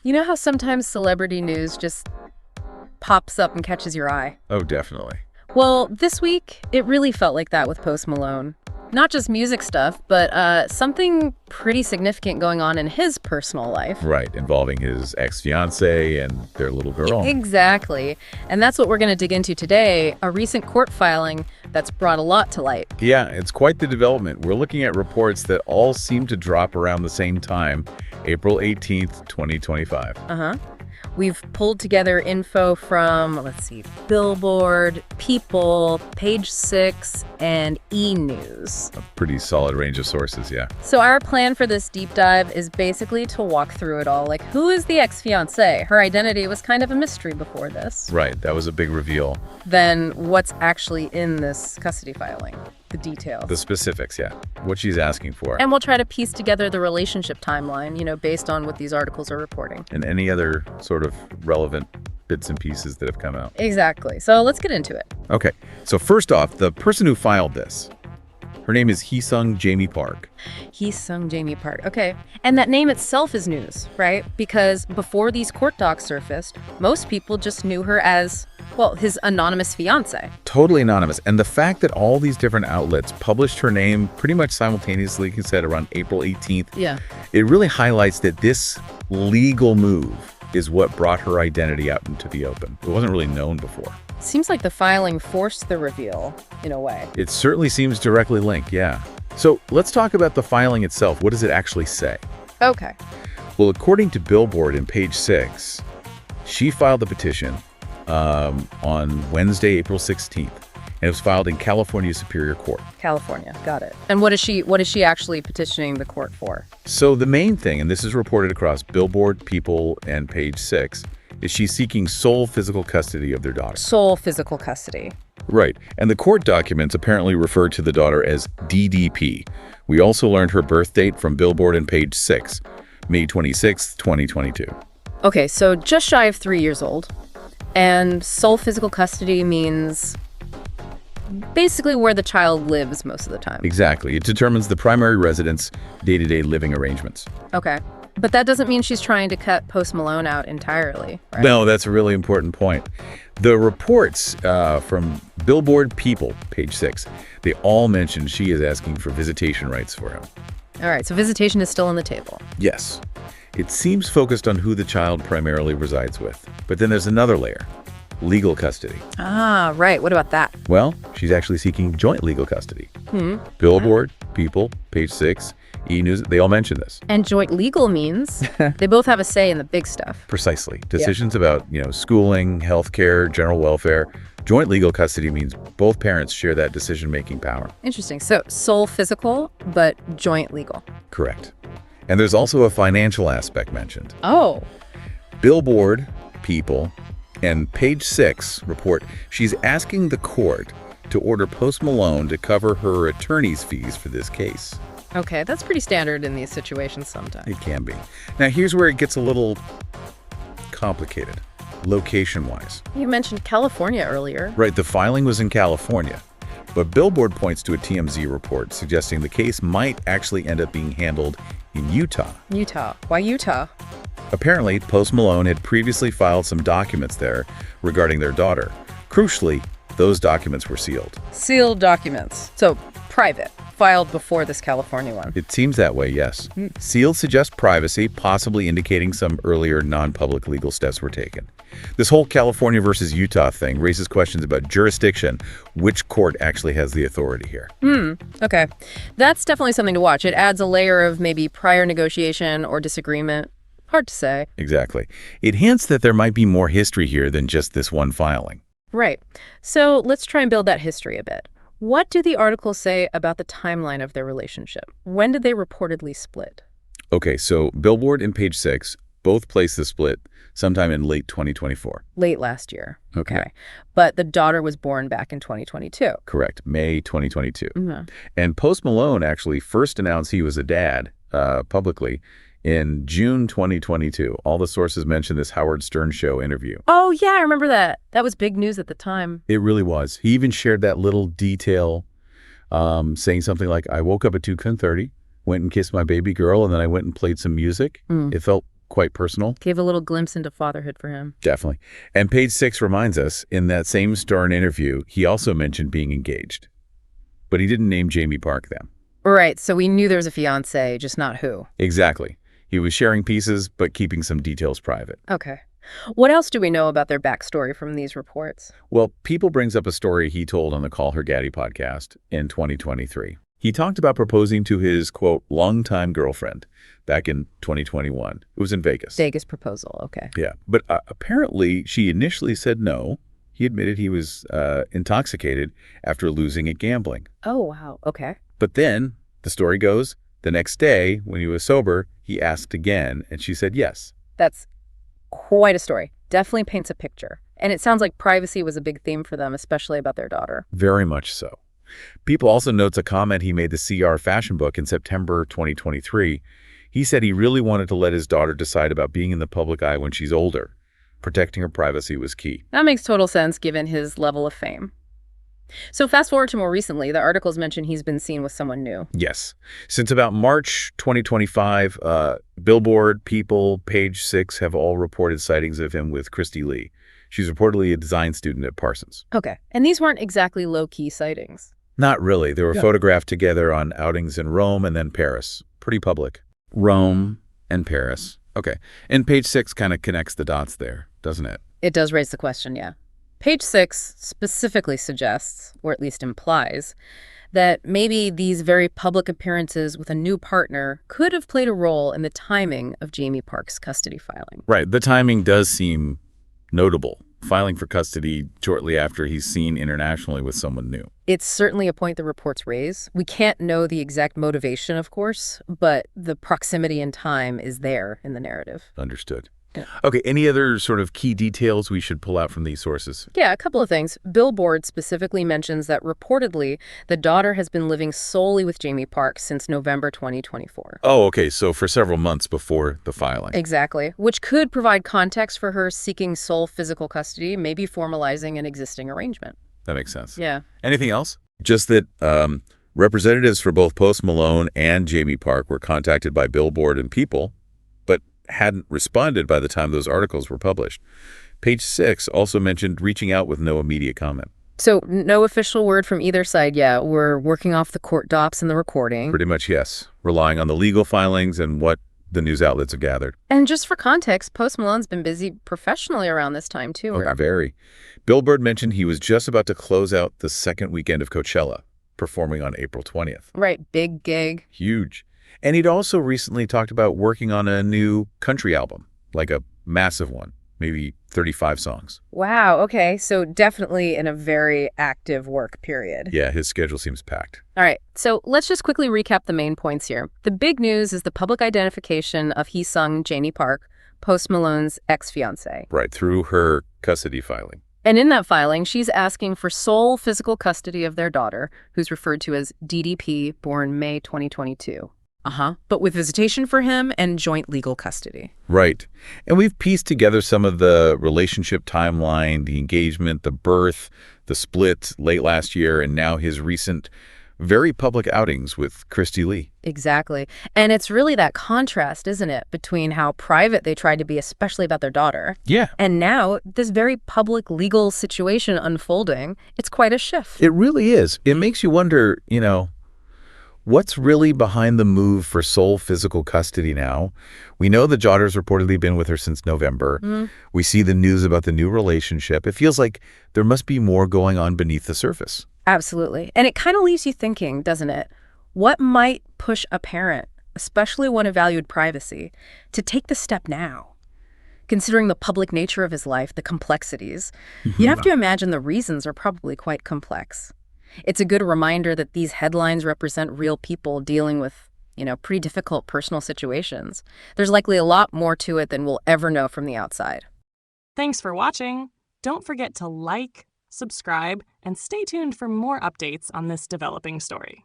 You know how sometimes celebrity news just pops up and catches your eye? Oh, definitely. Well, this week, it really felt like that with Post Malone. Not just music stuff, but something pretty significant going on in his personal life. Right, involving his ex-fiancée and their little girl. Exactly. And that's what we're going to dig into today, a recent court filing that's brought a lot to light. Yeah, it's quite the development. We're looking at reports that all seem to drop around the same time, April 18th, 2025. Uh-huh. We've pulled together info from, let's see, Billboard, People, Page 6, and E! News. A pretty solid range of sources, yeah. So our plan for this deep dive is basically to walk through it all. Like, who is the ex-fiancée? Her identity was kind of a mystery before this. Right, that was a big reveal. Then what's actually in this custody filing? The details. The specifics, yeah. What she's asking for. And we'll try to piece together the relationship timeline, based on what these articles are reporting. And any other sort of relevant bits and pieces that have come out. Exactly. So let's get into it. Okay, so first off, the person who filed this, her name is Hee Sung Jaime Park. Hee Sung Jaime Park. Okay. And that name itself is news, right? Because before these court docs surfaced, most people just knew her as, well, his anonymous fiancé. Totally anonymous. And the fact that all these different outlets published her name pretty much simultaneously, like you said, around April 18th, Yeah. it really highlights that this legal move is what brought her identity out into the open. It wasn't really known before. Seems like the filing forced the reveal, in a way. It certainly seems directly linked, yeah. So let's talk about the filing itself. What does it actually say? Okay. Well, according to Billboard in Page 6, she filed the petition on Wednesday, April 16th, and it was filed in California Superior Court. California. Got it. And what is she actually petitioning the court for? So the main thing, and this is reported across Billboard, People, and Page 6, is she's seeking sole physical custody of their daughter. Sole physical custody. Right. And the court documents apparently refer to the daughter as DDP. We also learned her birth date from Billboard and Page 6, May 26, 2022. Okay, so just shy of 3 years old. And sole physical custody means basically where the child lives most of the time. Exactly. It determines the primary residence, day-to-day living arrangements. Okay. But that doesn't mean she's trying to cut Post Malone out entirely, right? No, that's a really important point. The reports from Billboard, People, Page 6, they all mention she is asking for visitation rights for him. All right, so visitation is still on the table. Yes. It seems focused on who the child primarily resides with. But then there's another layer, legal custody. Ah, right. What about that? Well, she's actually seeking joint legal custody. Billboard, People, Page 6, E! News, they all mention this. And joint legal means they both have a say in the big stuff. Precisely. Decisions about, schooling, healthcare, general welfare. Joint legal custody means both parents share that decision-making power. Interesting. So sole physical, but joint legal. Correct. And there's also a financial aspect mentioned. Oh. Billboard, People, and Page 6 report she's asking the court to order Post Malone to cover her attorney's fees for this case. Okay, that's pretty standard in these situations sometimes. It can be. Now, here's where it gets a little complicated, location-wise. You mentioned California earlier. Right, the filing was in California, but Billboard points to a TMZ report suggesting the case might actually end up being handled in Utah. Utah. Why Utah? Apparently, Post Malone had previously filed some documents there regarding their daughter. Crucially, those documents were sealed. Sealed documents. So private. Filed before this California one. It seems that way, yes. Sealed suggests privacy, possibly indicating some earlier non-public legal steps were taken. This whole California versus Utah thing raises questions about jurisdiction, which court actually has the authority here. Okay. That's definitely something to watch. It adds a layer of maybe prior negotiation or disagreement. Hard to say. Exactly. It hints that there might be more history here than just this one filing. Right. So let's try and build that history a bit. What do the articles say about the timeline of their relationship? When did they reportedly split? Okay, so Billboard and Page 6 both place the split sometime in late 2024. Late last year. Okay. But the daughter was born back in 2022. Correct, May 2022. Mm-hmm. And Post Malone actually first announced he was a dad publicly in June 2022. All the sources mention this Howard Stern show interview. Oh, yeah, I remember that. That was big news at the time. It really was. He even shared that little detail saying something like, I woke up at 2:30, went and kissed my baby girl, and then I went and played some music. It felt quite personal. Gave a little glimpse into fatherhood for him. Definitely. And page 6 reminds us, in that same Stern interview, he also mentioned being engaged. But he didn't name Jaime Park then. Right, so we knew there was a fiancé, just not who. Exactly. He was sharing pieces, but keeping some details private. Okay. What else do we know about their backstory from these reports? Well, People brings up a story he told on the Call Her Gaddy podcast in 2023. He talked about proposing to his, quote, longtime girlfriend back in 2021. It was in Vegas. Vegas proposal, okay. Yeah, but apparently she initially said no. He admitted he was intoxicated after losing at gambling. Oh, wow, okay. But then, the story goes, the next day, when he was sober, he asked again, and she said yes. That's quite a story. Definitely paints a picture. And it sounds like privacy was a big theme for them, especially about their daughter. Very much so. People also notes a comment he made to CR Fashion Book in September 2023. He said he really wanted to let his daughter decide about being in the public eye when she's older. Protecting her privacy was key. That makes total sense given his level of fame. So fast forward to more recently, the articles mention he's been seen with someone new. Yes. Since about March 2025, Billboard, People, Page 6 have all reported sightings of him with Christy Lee. She's reportedly a design student at Parsons. Okay. And these weren't exactly low-key sightings. Not really. They were photographed together on outings in Rome and then Paris. Pretty public. Rome and Paris. Okay. And Page 6 kind of connects the dots there, doesn't it? It does raise the question, yeah. Page 6 specifically suggests, or at least implies, that maybe these very public appearances with a new partner could have played a role in the timing of Jaime Park's custody filing. Right. The timing does seem notable. Filing for custody shortly after he's seen internationally with someone new. It's certainly a point the reports raise. We can't know the exact motivation, of course, but the proximity in time is there in the narrative. Understood. Yeah. Okay, any other sort of key details we should pull out from these sources? Yeah, a couple of things. Billboard specifically mentions that reportedly the daughter has been living solely with Jaime Park since November 2024. Oh, okay, so for several months before the filing. Exactly, which could provide context for her seeking sole physical custody, maybe formalizing an existing arrangement. That makes sense. Yeah. Anything else? Just that representatives for both Post Malone and Jaime Park were contacted by Billboard and People, but hadn't responded by the time those articles were published. Page 6 also mentioned reaching out with no immediate comment. So no official word from either side yet. We're working off the court docs and the recording. Pretty much, yes. Relying on the legal filings and what the news outlets have gathered. And just for context, Post Malone's been busy professionally around this time, too. Oh, very. Billboard mentioned he was just about to close out the second weekend of Coachella, performing on April 20th. Right, big gig. Huge. And he'd also recently talked about working on a new country album, like a massive one, maybe 35 songs. Wow, okay. So definitely in a very active work period. Yeah, his schedule seems packed. All right, so let's just quickly recap the main points here. The big news is the public identification of Hee Sung, Jaime Park, Post Malone's ex-fiancée. Right, through her custody filing. And in that filing, she's asking for sole physical custody of their daughter, who's referred to as DDP, born May 2022. But with visitation for him and joint legal custody. Right. And we've pieced together some of the relationship timeline, the engagement, the birth, the split late last year, and now his recent very public outings with Christy Lee. Exactly. And it's really that contrast, isn't it, between how private they tried to be, especially about their daughter. Yeah. And now this very public legal situation unfolding. It's quite a shift. It really is. It makes you wonder, what's really behind the move for sole physical custody now? We know the daughter's reportedly been with her since November. We see the news about the new relationship. It feels like there must be more going on beneath the surface. Absolutely. And it kind of leaves you thinking, doesn't it? What might push a parent, especially one who valued privacy, to take the step now? Considering the public nature of his life, the complexities, you'd have to imagine the reasons are probably quite complex. It's a good reminder that these headlines represent real people dealing with, pretty difficult personal situations. There's likely a lot more to it than we'll ever know from the outside. Thanks for watching. Don't forget to like, subscribe, and stay tuned for more updates on this developing story.